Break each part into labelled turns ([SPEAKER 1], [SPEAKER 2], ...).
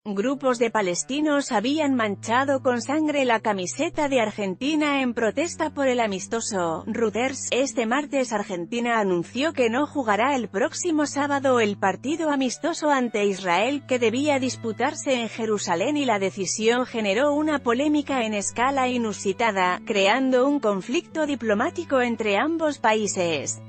[SPEAKER 1] Grupos de palestinos habían manchado con sangre la camiseta de Argentina en protesta por el amistoso. Reuters, este martes Argentina anunció que no jugará el próximo sábado el partido amistoso ante Israel que debía disputarse en Jerusalén y la decisión generó una polémica en escala inusitada, creando un conflicto diplomático entre ambos países.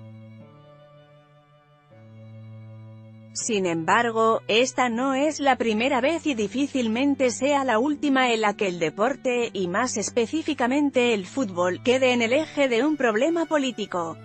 [SPEAKER 1] Sin embargo, esta no es la primera vez y difícilmente sea la última en la que el deporte, y más específicamente el fútbol, quede en el eje de un problema político.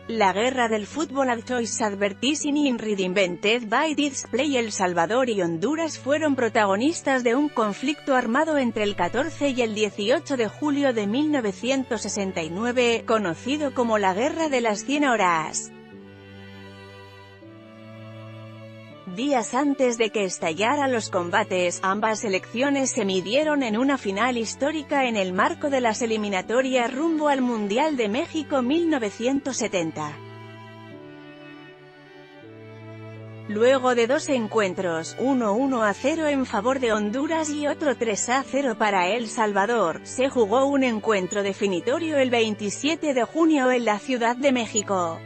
[SPEAKER 1] La guerra del fútbol a choice advertising in invented by Display. El Salvador y Honduras fueron protagonistas de un conflicto armado entre el 14 y el 18 de julio de 1969, conocido como la Guerra de las 100 Horas. Días antes de que estallaran los combates, ambas selecciones se midieron en una final histórica en el marco de las eliminatorias rumbo al Mundial de México 1970. Luego de dos encuentros, uno 1-0 en favor de Honduras y otro 3-0 para El Salvador, se jugó un encuentro definitorio el 27 de junio en la Ciudad de México.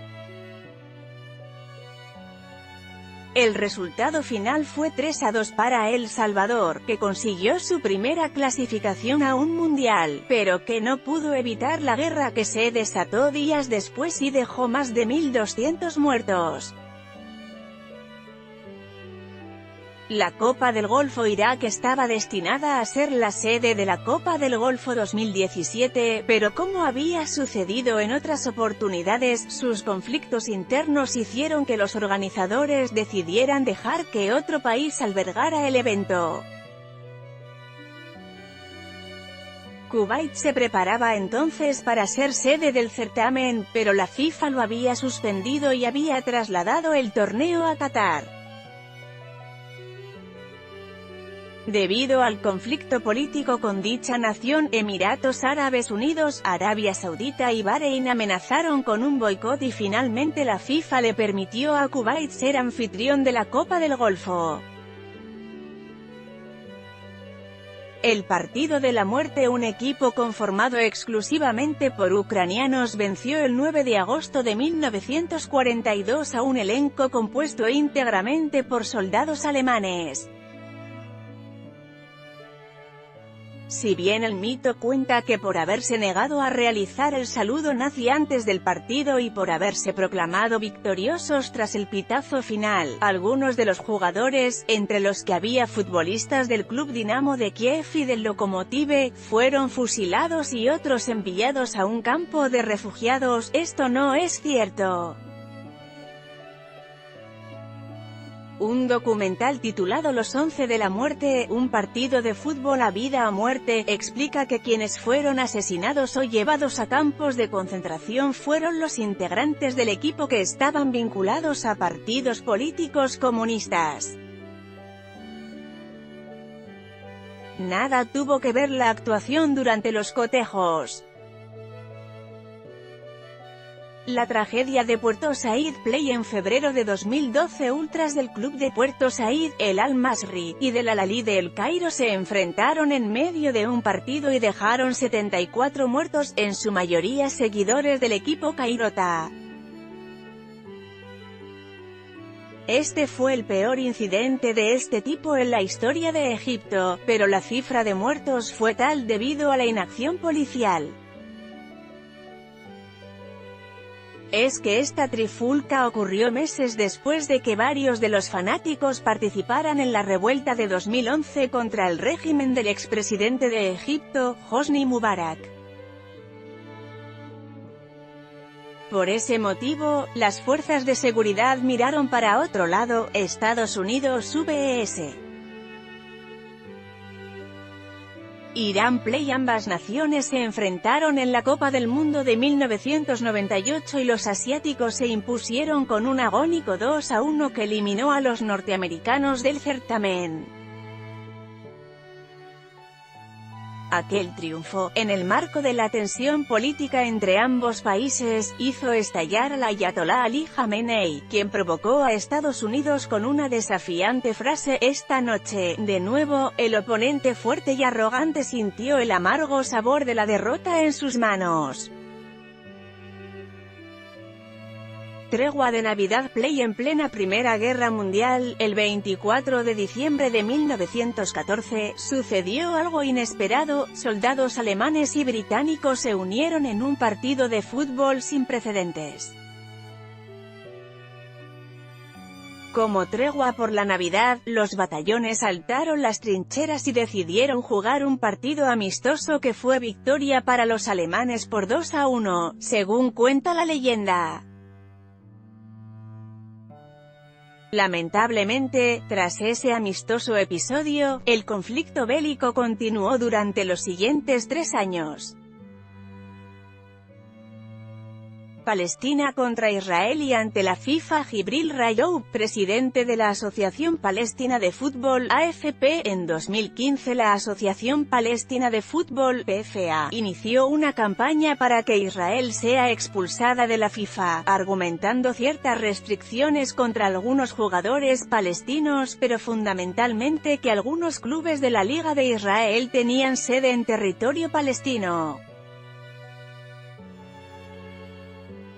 [SPEAKER 1] El resultado final fue 3-2 para El Salvador, que consiguió su primera clasificación a un mundial, pero que no pudo evitar la guerra que se desató días después y dejó más de 1.200 muertos. La Copa del Golfo Irak estaba destinada a ser la sede de la Copa del Golfo 2017, pero como había sucedido en otras oportunidades, sus conflictos internos hicieron que los organizadores decidieran dejar que otro país albergara el evento. Kuwait se preparaba entonces para ser sede del certamen, pero la FIFA lo había suspendido y había trasladado el torneo a Qatar. Debido al conflicto político con dicha nación, Emiratos Árabes Unidos, Arabia Saudita y Bahrein amenazaron con un boicot y finalmente la FIFA le permitió a Kuwait ser anfitrión de la Copa del Golfo. El Partido de la Muerte, un equipo conformado exclusivamente por ucranianos, venció el 9 de agosto de 1942 a un elenco compuesto íntegramente por soldados alemanes. Si bien el mito cuenta que por haberse negado a realizar el saludo nazi antes del partido y por haberse proclamado victoriosos tras el pitazo final, algunos de los jugadores, entre los que había futbolistas del Club Dinamo de Kiev y del Lokomotiv, fueron fusilados y otros enviados a un campo de refugiados, esto no es cierto. Un documental titulado Los 11 de la Muerte, un partido de fútbol a vida o muerte, explica que quienes fueron asesinados o llevados a campos de concentración fueron los integrantes del equipo que estaban vinculados a partidos políticos comunistas. Nada tuvo que ver la actuación durante los cotejos. La tragedia de Puerto Said Play. En febrero de 2012, ultras del club de Puerto Said, el Al-Masry, y del Al-Ahly de El Cairo se enfrentaron en medio de un partido y dejaron 74 muertos, en su mayoría seguidores del equipo cairota. Este fue el peor incidente de este tipo en la historia de Egipto, pero la cifra de muertos fue tal debido a la inacción policial. Es que esta trifulca ocurrió meses después de que varios de los fanáticos participaran en la revuelta de 2011 contra el régimen del expresidente de Egipto, Hosni Mubarak. Por ese motivo, las fuerzas de seguridad miraron para otro lado. Estados Unidos vs. Irán Play. Ambas naciones se enfrentaron en la Copa del Mundo de 1998 y los asiáticos se impusieron con un agónico 2-1 que eliminó a los norteamericanos del certamen. Aquel triunfo, en el marco de la tensión política entre ambos países, hizo estallar al ayatolá Ali Jamenei, quien provocó a Estados Unidos con una desafiante frase: «Esta noche, de nuevo, el oponente fuerte y arrogante sintió el amargo sabor de la derrota en sus manos». Tregua de Navidad Play. En plena Primera Guerra Mundial, el 24 de diciembre de 1914, sucedió algo inesperado: soldados alemanes y británicos se unieron en un partido de fútbol sin precedentes. Como tregua por la Navidad, los batallones saltaron las trincheras y decidieron jugar un partido amistoso que fue victoria para los alemanes por 2-1, según cuenta la leyenda. Lamentablemente, tras ese amistoso episodio, el conflicto bélico continuó durante los siguientes 3 años. Palestina contra Israel. Y ante la FIFA, Jibril Rajoub, presidente de la Asociación Palestina de Fútbol (AFP), en 2015 la Asociación Palestina de Fútbol (PFA) inició una campaña para que Israel sea expulsada de la FIFA, argumentando ciertas restricciones contra algunos jugadores palestinos, pero fundamentalmente que algunos clubes de la Liga de Israel tenían sede en territorio palestino.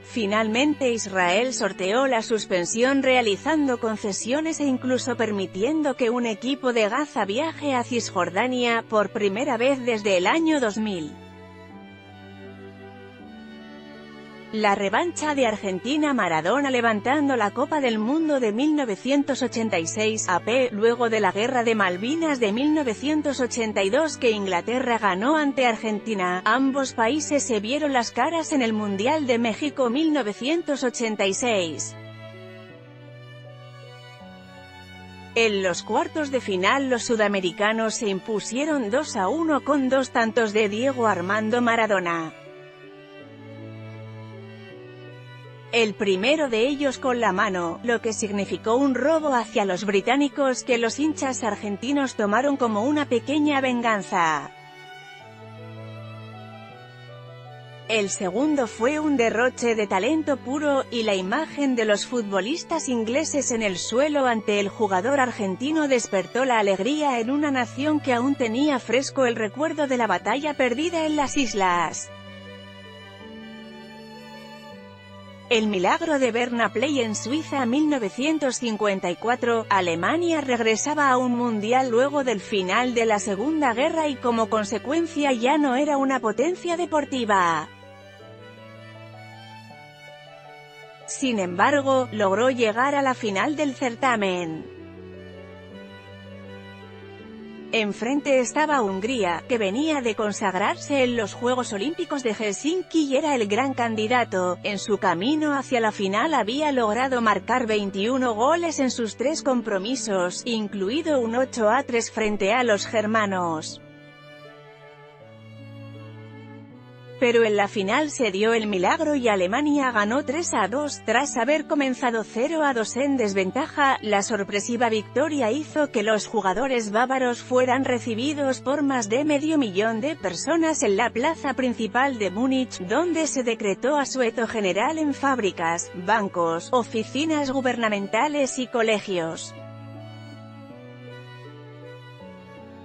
[SPEAKER 1] Finalmente Israel sorteó la suspensión realizando concesiones e incluso permitiendo que un equipo de Gaza viaje a Cisjordania, por primera vez desde el año 2000. La revancha de Argentina. Maradona levantando la Copa del Mundo de 1986, AP, luego de la Guerra de Malvinas de 1982 que Inglaterra ganó ante Argentina. Ambos países se vieron las caras en el Mundial de México 1986. En los cuartos de final los sudamericanos se impusieron 2-1 con 2 tantos de Diego Armando Maradona. El primero de ellos con la mano, lo que significó un robo hacia los británicos que los hinchas argentinos tomaron como una pequeña venganza. El segundo fue un derroche de talento puro, y la imagen de los futbolistas ingleses en el suelo ante el jugador argentino despertó la alegría en una nación que aún tenía fresco el recuerdo de la batalla perdida en las islas. El milagro de Berna Play. En Suiza 1954, Alemania regresaba a un mundial luego del final de la Segunda Guerra y como consecuencia ya no era una potencia deportiva. Sin embargo, logró llegar a la final del certamen. Enfrente estaba Hungría, que venía de consagrarse en los Juegos Olímpicos de Helsinki y era el gran candidato. En su camino hacia la final había logrado marcar 21 goles en sus 3 compromisos, incluido un 8-3 frente a los germanos. Pero en la final se dio el milagro y Alemania ganó 3-2, tras haber comenzado 0-2 en desventaja. La sorpresiva victoria hizo que los jugadores bávaros fueran recibidos por más de medio millón de personas en la plaza principal de Múnich, donde se decretó asueto general en fábricas, bancos, oficinas gubernamentales y colegios.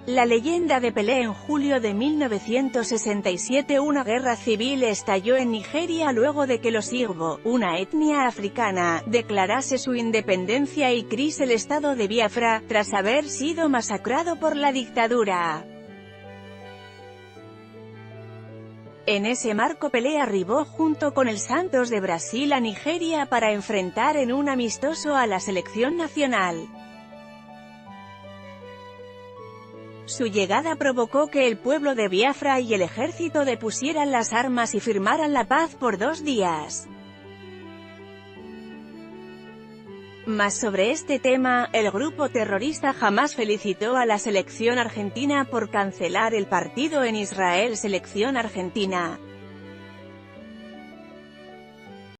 [SPEAKER 1] La leyenda de Pelé. En julio de 1967 una guerra civil estalló en Nigeria luego de que los Igbo, una etnia africana, declarase su independencia y Chris el estado de Biafra, tras haber sido masacrado por la dictadura. En ese marco Pelé arribó junto con el Santos de Brasil a Nigeria para enfrentar en un amistoso a la selección nacional. Su llegada provocó que el pueblo de Biafra y el ejército depusieran las armas y firmaran la paz por 2 días. Más sobre este tema, el grupo terrorista Hamás felicitó a la selección argentina por cancelar el partido en Israel. Selección argentina.